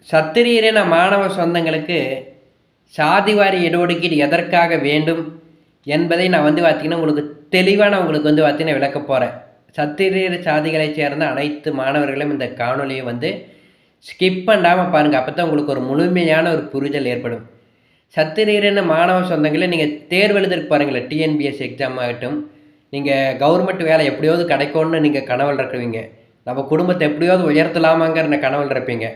சத்திரியரின மாணவ சொந்தங்களுக்கு சாதிவாரி இடஒதுக்கீடு எதற்காக வேண்டும் என்பதை நான் பார்த்தீங்கன்னா உங்களுக்கு தெளிவாக உங்களுக்கு பார்த்தீங்கன்னா விளக்க போகிறேன். சத்திரியர் சாதிகளைச் சேர்ந்த அனைத்து மாணவர்களும் இந்த காணொலியை ஸ்கிப் பண்ணாமல் பாருங்கள். அப்போ தான் உங்களுக்கு ஒரு முழுமையான ஒரு புரிதல் ஏற்படும். சத்திரியரின மாணவ சொந்தங்களை நீங்கள் தேர்வு எழுதுறதுக்கு பாருங்களேன். டிஎன்பிஎஸ்சி எக்ஸாம் ஆகட்டும், நீங்கள் கவர்மெண்ட் வேலை எப்படியாவது கிடைக்கும்னு நீங்கள் கனவில் இருக்கிறவங்க, நம்ம குடும்பத்தை எப்படியாவது உயர்த்தலாமாங்கிற கனவில் இருப்பீங்க.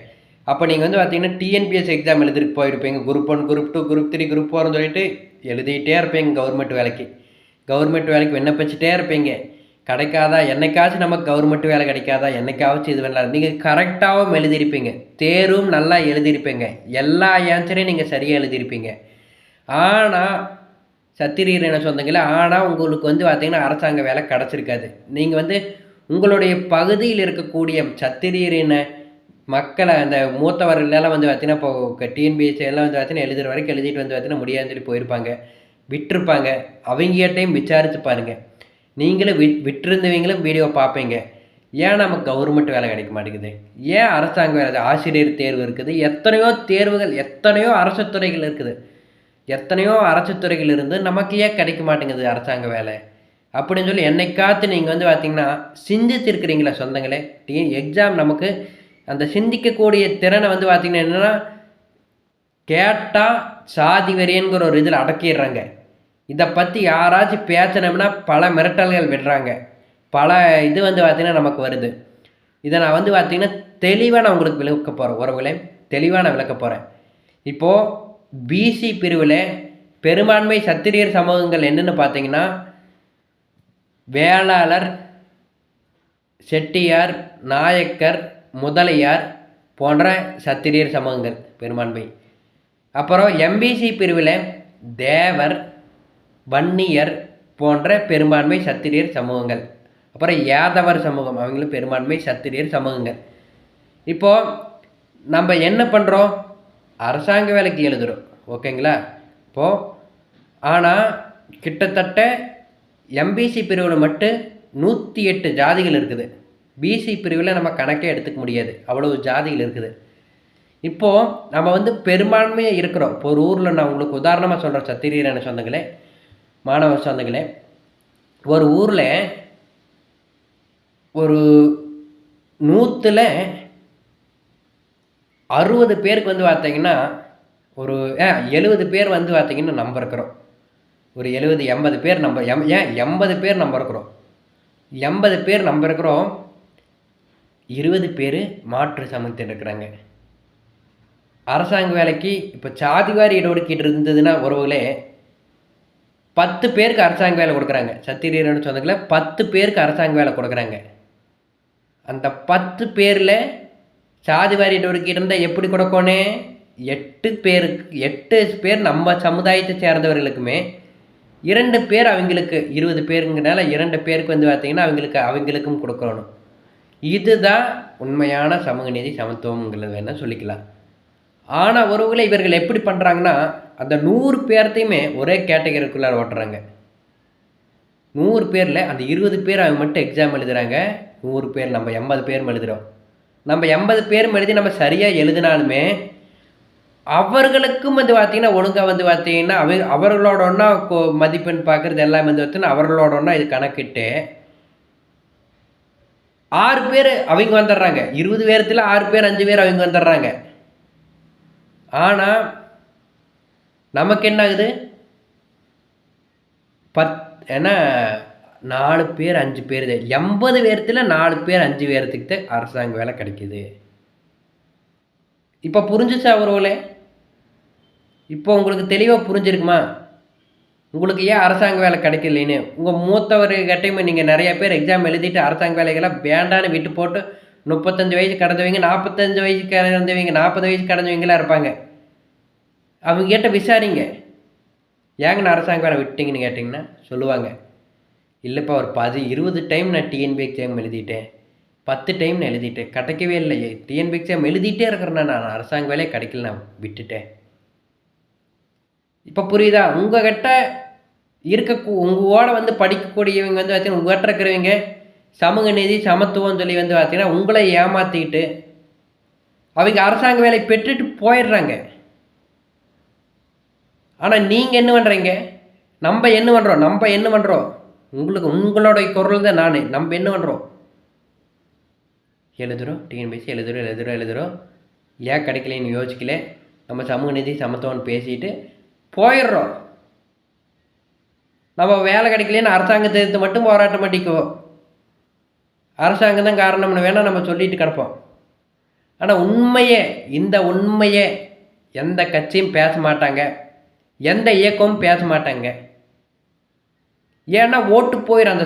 அப்போ நீங்கள் பார்த்தீங்கன்னா டிஎன்பிஎஸ்சி எக்ஸாம் எழுதிட்டு போயிருப்பீங்க. குரூப் 1, குரூப் 2, குரூப் 3, குரூப் 4ன்னு சொல்லிட்டு எழுதிக்கிட்டே இருப்பீங்க. கவர்மெண்ட் வேலைக்கு விண்ணப்பிச்சுட்டே இருப்பீங்க. கிடைக்காதா, என்னைக்காச்சும் நமக்கு கவர்மெண்ட் வேலை கிடைக்காதா, என்னைக்காச்சும் இது வேணாம். நீங்கள் கரெக்டாகவும் எழுதியிருப்பீங்க, தேர்வும் நல்லா எழுதியிருப்பீங்க, எல்லா ஆன்சரையும் நீங்கள் சரியாக எழுதியிருப்பீங்க. ஆனால் சத்திரியர் சொந்தங்களே, ஆனால் உங்களுக்கு பார்த்தீங்கன்னா அரசாங்க வேலை கிடச்சிருக்காது. நீங்கள் உங்களுடைய பகுதியில் இருக்கக்கூடிய சத்திரியரின மக்களை அந்த மூத்தவர்களெல்லாம் பார்த்தீங்கன்னா இப்போ டிஎன்பிஎஸ்சி எல்லாம் பார்த்தீங்கன்னா எழுதுகிற வரைக்கும் எழுதிட்டு பார்த்தீங்கன்னா முடியாதுன்னு சொல்லி போயிருப்பாங்க, விட்டுருப்பாங்க. அவங்ககிட்டையும் விசாரித்து பாருங்கள். நீங்களும் விட்டுருந்தவங்களும் வீடியோ பார்ப்பீங்க. ஏன் நமக்கு கவர்மெண்ட் வேலை கிடைக்க மாட்டேங்குது, ஏன் அரசாங்க வேலை, ஆசிரியர் தேர்வு இருக்குது, எத்தனையோ தேர்வுகள், எத்தனையோ அரசு துறைகள் இருக்குது, எத்தனையோ அரசு துறைகள் இருந்து நமக்கு ஏன் கிடைக்க மாட்டேங்குது அரசாங்க வேலை அப்படின்னு சொல்லி என்னைக்காத்து நீங்கள் பார்த்தீங்கன்னா சிந்தித்திருக்கிறீங்களா சொந்தங்களே? எக்ஸாம் நமக்கு அந்த சிந்திக்கக்கூடிய திறனை பார்த்தீங்கன்னா என்னென்னா, கேட்டால் சாதி வெறியன்கிற ஒரு இதில் அடக்கிடுறாங்க. இதை பற்றி யாராச்சும் பேசணும்னா பல மிரட்டல்கள் விடுறாங்க, பல இது பார்த்தீங்கன்னா நமக்கு வருது. இதை நான் பார்த்தீங்கன்னா தெளிவாக நான் உங்களுக்கு விளக்க போகிறேன். உறவுகளே, தெளிவாக நான் விளக்க போகிறேன். இப்போது பிசி பிரிவில் பெரும்பான்மை சத்திரியர் சமூகங்கள் என்னென்னு பார்த்தீங்கன்னா, வேளாளர், செட்டியார், நாயக்கர், முதலியார் போன்ற சத்திரியர் சமூகங்கள் பெரும்பான்மை. அப்புறம் எம்பிசி பிரிவில் தேவர், வன்னியர் போன்ற பெரும்பான்மை சத்திரியர் சமூகங்கள். அப்புறம் யாதவர் சமூகம், அவங்களும் பெரும்பான்மை சத்திரியர் சமூகங்கள். இப்போது நம்ம என்ன பண்ணுறோம், அரசாங்க வேலைக்கு எழுதுகிறோம், ஓகேங்களா? இப்போது ஆனால் கிட்டத்தட்ட எம்பிசி பிரிவில் மட்டும் 108 ஜாதிகள் இருக்குது. பிசி பிரிவில் நம்ம கணக்கே எடுத்துக்க முடியாது, அவ்வளவு ஜாதிகள் இருக்குது. இப்போது நம்ம பெரும்பான்மையாக இருக்கிறோம். இப்போ ஒரு ஊரில் நான் உங்களுக்கு உதாரணமாக சொல்கிறேன் சத்திரியர் சொந்தங்களே, மாணவ சொந்தங்களே. ஒரு ஊரில் ஒரு 100ல் 60 பேருக்கு பார்த்தீங்கன்னா ஒரு 70 பேர் பார்த்தீங்கன்னா நம்ம இருக்கிறோம். ஒரு 70-80 பேர் நம்ம 80 பேர் நம்ம இருக்கிறோம். 80 பேர் நம்ம இருக்கிறோம். 20 பேர் மாற்று சமூகத்தில் இருக்கிறாங்க. அரசாங்க வேலைக்கு இப்போ சாதிவாரி இடஒதுக்கீடு இருந்ததுன்னா உறவுகளே 10 பேருக்கு அரசாங்க வேலை கொடுக்குறாங்க. சத்திரியர்னு சொன்னதுல 10 பேருக்கு அரசாங்க வேலை கொடுக்குறாங்க. அந்த 10 பேரில் சாதிவாரி இடஒதுக்கீடு இருந்தால் எப்படி கொடுக்கணும்? 8 பேர் நம்ம சமுதாயத்தை சேர்ந்தவர்களுக்குமே, 2 பேர் அவங்களுக்கு 20 பேருங்கிறனால 2 பேருக்கு பார்த்தீங்கன்னா அவங்களுக்கும் கொடுக்கணும். இதுதான் உண்மையான சமூக நீதி சமத்துவங்கிறது வேணால் சொல்லிக்கலாம். ஆனால் உறவுகளை இவர்கள் எப்படி பண்ணுறாங்கன்னா, அந்த 100 பேர்த்தையுமே ஒரே கேட்டகரிக்குள்ளார ஓட்டுறாங்க. 100 பேரில் அந்த 20 பேர் அவங்க மட்டும் எக்ஸாம் எழுதுகிறாங்க. 100 பேர் நம்ம 80 பேரும் எழுதுகிறோம். நம்ம 80 பேரும் எழுதி நம்ம சரியாக எழுதினாலுமே அவர்களுக்கும் பார்த்தீங்கன்னா ஒழுங்காக பார்த்தீங்கன்னா அவர்களோட ஒன்றா மதிப்பெண் பார்க்குறது எல்லாம் பார்த்தீங்கன்னா அவர்களோட ஒன்றா இது கணக்கிட்டு 6 பேர் அவங்க வந்துடுறாங்க. 20 பேரத்தில் 6 பேர் 5 பேர் அவங்க வந்துடுறாங்க. ஆனால் நமக்கு என்ன ஆகுது, ஏன்னா 4 பேர் 5 பேர் 80 பேரத்தில் 4 பேர் 5 பேர்த்துக்கிட்ட அரசாங்க வேலை கிடைக்கிது. இப்போ புரிஞ்சிச்சா உறவுகளே? இப்போ உங்களுக்கு தெளிவாக புரிஞ்சிருக்குமா உங்களுக்கு ஏன் அரசாங்க வேலை கிடைக்கலன்னு? உங்கள் மூத்தவர்கிட்டையுமே நீங்கள் நிறைய பேர் எக்ஸாம் எழுதிட்டு அரசாங்க வேலைகள்லாம் வேண்டான்னு விட்டு போட்டு 35 வயசு கடந்தவங்க, 45 வயசு கடந்தவங்க, 40 வயசு கடந்தவங்களாம் இருப்பாங்க. அவங்ககிட்ட விசாரிங்க, ஏங்கண்ணா அரசாங்க வேலை விட்டீங்கன்னு கேட்டிங்கன்னா சொல்லுவாங்க, இல்லைப்பா ஒரு 20 டைம் நான் டிஎன்பி எக்ஸாம் எழுதிட்டேன், 10 டைம் நான் எழுதிட்டேன், கிடைக்கவே இல்லை. டிஎன்பி எக்ஸாம் எழுதிட்டே இருக்கிறேன்னா நான் அரசாங்க வேலையே கிடைக்கல, நான் விட்டுட்டேன். இப்போ புரியுதா? உங்ககிட்ட உங்களோட படிக்கக்கூடியவங்க பார்த்தீங்கன்னா உங்கள்கிட்ட இருக்கிறவங்க சமூக நீதி சமத்துவம் சொல்லி பார்த்தீங்கன்னா உங்களை ஏமாற்றிட்டு அவங்க அரசாங்க வேலை பெற்றுட்டு போயிடுறாங்க. ஆனால் நீங்கள் என்ன பண்ணுறீங்க? நம்ம என்ன பண்ணுறோம்? உங்களுடைய குரல் தான் நான். நம்ம என்ன பண்ணுறோம்? எழுதுகிறோம், டிஎன்பிஎஸ்சி எழுதுகிறோம். ஏன் கிடைக்கலன்னு யோசிக்கல. நம்ம சமூக நீதி சமத்துவம்னு பேசிட்டு போயிடுறோம். நம்ம வேலை கிடைக்கலன்னு அரசாங்கத்தை எதிர்த்து மட்டும் போராட்டம் பண்ணிக்குவோம். அரசாங்கம் தான் காரணம்னு வேணால் நம்ம சொல்லிட்டு கிடப்போம். ஆனால் இந்த உண்மையை எந்த கட்சியும் பேச மாட்டாங்க, எந்த இயக்கமும் பேச மாட்டாங்க. ஏன்னா ஓட்டு போயிடும், அந்த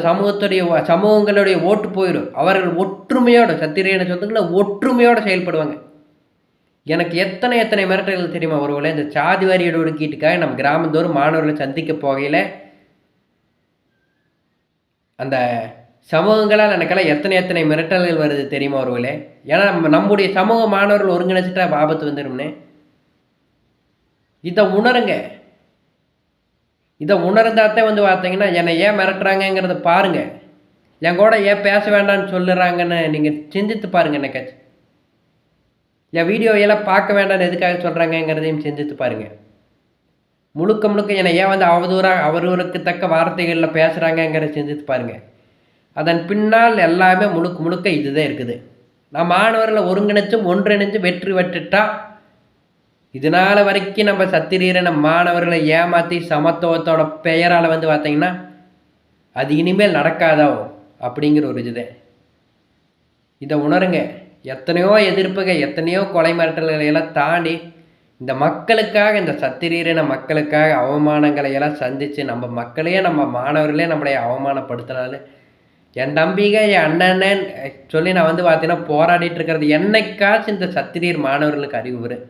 சமூகங்களுடைய ஓட்டு போயிடும். அவர்கள் ஒற்றுமையோடு சத்திரியனை சொந்தங்களை ஒற்றுமையோடு செயல்படுவாங்க. எனக்கு எத்தனை மிரட்டல்கள் தெரியுமா ஒருவேளை இந்த சாதி வாரியோட ஒடுக்கீட்டுக்காக நம்ம கிராமந்தோறும் மாணவர்களை சந்திக்க போகையில் அந்த சமூகங்களால் எனக்கெல்லாம் எத்தனை மிரட்டல்கள் வருது தெரியுமா ஒருவேளை. ஏன்னா நம்முடைய சமூக மாணவர்கள் ஒருங்கிணைச்சிட்டா ஆபத்து வந்துடும்னு. இதை உணருங்க. இதை உணர்ந்தாத்தான் பார்த்தீங்கன்னா என்னை ஏன் மிரட்டுறாங்கங்கிறத பாருங்கள். என் கூட ஏன் பேச வேண்டாம்னு சொல்லுறாங்கன்னு நீங்கள் சிந்தித்து பாருங்கள். என்னக்காச்சு என் வீடியோவெல்லாம் பார்க்க வேண்டாம்னு எதுக்காக சொல்கிறாங்கங்கிறதையும் சிந்தித்து பாருங்கள். முழுக்க என்னை ஏன் அவரூருக்கு தக்க வார்த்தைகளில் பேசுகிறாங்கங்கிறத சிந்தித்து பாருங்கள். அதன் பின்னால் எல்லாமே முழுக்க இதுதான் இருக்குது. நான் மாணவர்களை ஒருங்கிணைச்சும் ஒன்றிணைஞ்சு வெற்றி பெற்றுட்டா இதனால் வரைக்கும் நம்ம சத்திரீரன மாணவர்களை ஏமாற்றி சமத்துவத்தோட பெயரால் பார்த்தீங்கன்னா அது இனிமேல் நடக்காதோ அப்படிங்கிற ஒரு இதுதான். இதை உணருங்க. எத்தனையோ எதிர்ப்புகள், எத்தனையோ கொலை மிரட்டல்களை எல்லாம் தாண்டி இந்த மக்களுக்காக, இந்த சத்திரீரன மக்களுக்காக அவமானங்களை எல்லாம் சந்தித்து நம்ம மக்களையே, நம்ம மாணவர்களே நம்மளைய அவமானப்படுத்தினாலும் என் தம்பிக என் அண்ணன் சொல்லி நான் பார்த்தீங்கன்னா போராடிட்டு இருக்கிறது என்னைக்காச்சும் இந்த சத்திரியர் மாணவர்களுக்கு அறிவு வரும்.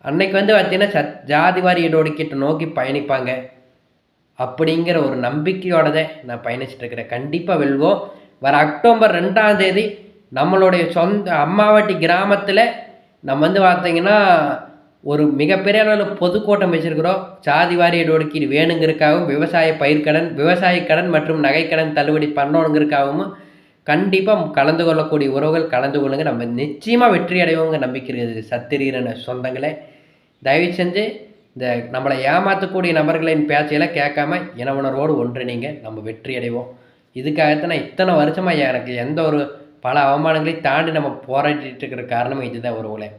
அன்னைக்கு பார்த்தீங்கன்னா ஜாதிவாரி இடஒதுக்கீட்டை நோக்கி பயணிப்பாங்க அப்படிங்கிற ஒரு நம்பிக்கையோட தான் நான் பயணிச்சுட்டு இருக்கிறேன். கண்டிப்பாக வெல்வோம். வர அக்டோபர் 2ஆம் தேதி நம்மளுடைய சொந்த அம்மாவட்டி கிராமத்தில் நம்ம பார்த்தீங்கன்னா ஒரு மிகப்பெரிய அளவில் பொதுக்கூட்டம் வச்சுருக்கிறோம். சாதிவாரி இடஒதுக்கீடு வேணுங்கிறதுக்காகவும், விவசாய பயிர்க்கடன், விவசாய கடன் மற்றும் நகைக்கடன் தள்ளுபடி பண்ணணுங்கிறதுக்காகவும் கண்டிப்பாக கலந்து கொள்ளக்கூடிய உறவுகள் கலந்து கொள்ளுங்க. நம்ம நிச்சயமாக வெற்றி அடைவோங்க நம்பிக்கை இருக்குது. சத்திரீரன சொந்தங்களே, தயவு செஞ்சு இந்த நம்மளை ஏமாற்றக்கூடிய நபர்களின் பேச்சையெல்லாம் கேட்காம இன உணர்வோடு ஒன்றிணைங்க. நம்ம வெற்றி அடைவோம். இதுக்காகத்தான் நான் இத்தனை வருஷமாக எனக்கு எந்த ஒரு பல அவமானங்களையும் தாண்டி நம்ம போராடிட்டு இருக்கிற காரணமும் இதுதான் உறவுகளே.